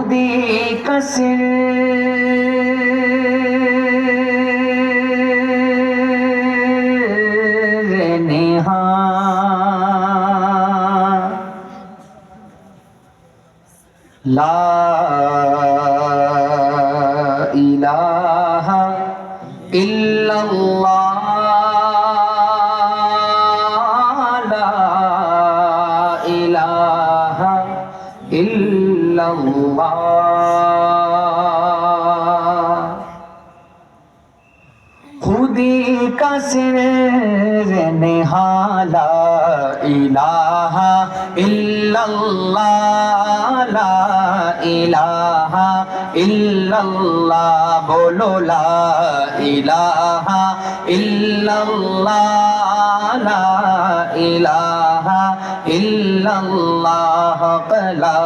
खुदी का सिर नेहा ला इलाहा इल्लल्लाह ला इलाहा इल्लल्लाह खुदी का सिर निहाला इलाहा इल्लल्लाह ला इलाहा इल्लल्लाह बोलो ला इलाहा इल्लल्लाह ला इलाहा इल्लल्लाह ला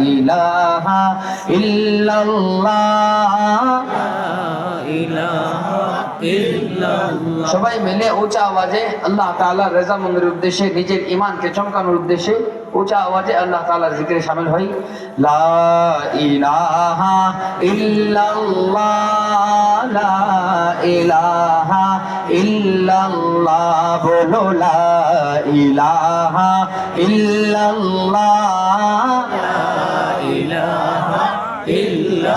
इलाहा इल्लल्लाह সবাই মিলে উঁচা আওয়াজে আল্লাহ তাআলার রেজামন্দির উদ্দেশ্যে নিজের ঈমানকে চমকানোর উদ্দেশ্যে উঁচা আওয়াজে আল্লাহ তাআলার জিকিরে শামিল হই। লা ইলাহা ইল্লাল্লাহ লা ইলাহা ইল্লাল্লাহ বলো লা ইলাহা ইল্লাল্লাহ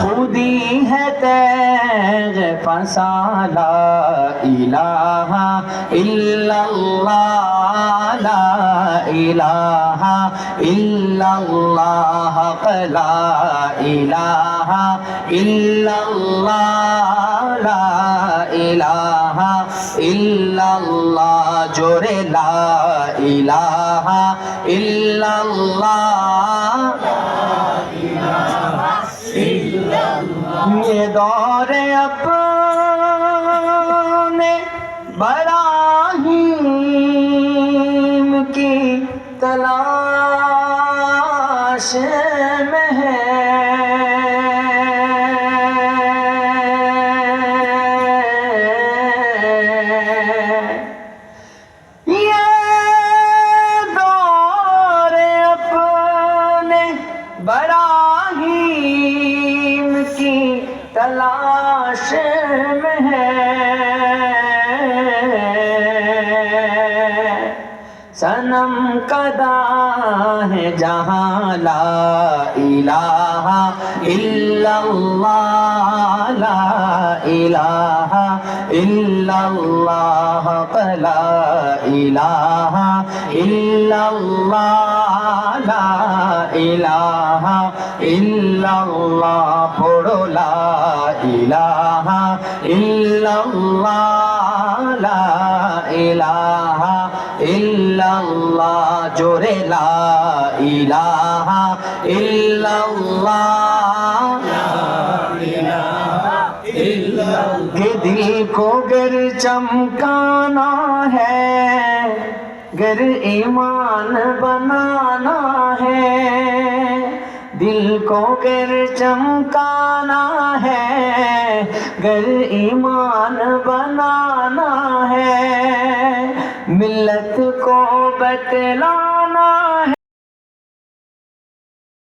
खुदी है तेग फसाला इलाहा इल्लल्लाह ला इलाहा इल्लल्लाह ला इलाहा इल्लल्लाह ला इलाहा इल्लल्लाह जोरे ला इलाहा इल्लल्लाह ये दौरे अपने बराहीम की तलाश में है। ये दौरे अपने बराहीम की तलाश में है। सनम कदा है जहाँ ला इलाहा इल्लल्लाह ला इलाहा इल्लल्लाह ला इलाहा इल्लल्लाह ला इलाहा इल्लल्लाह पढ़ो ला इलाहा इल्लल्लाह ला इलाहा इल्लल्लाह जोरे ला इलाहा इल्लल्लाह के दिल को गर चमकाना है, गर ईमान बनाना है। दिल को गर चमकाना है, गर ईमान बनाना है। मिल्लत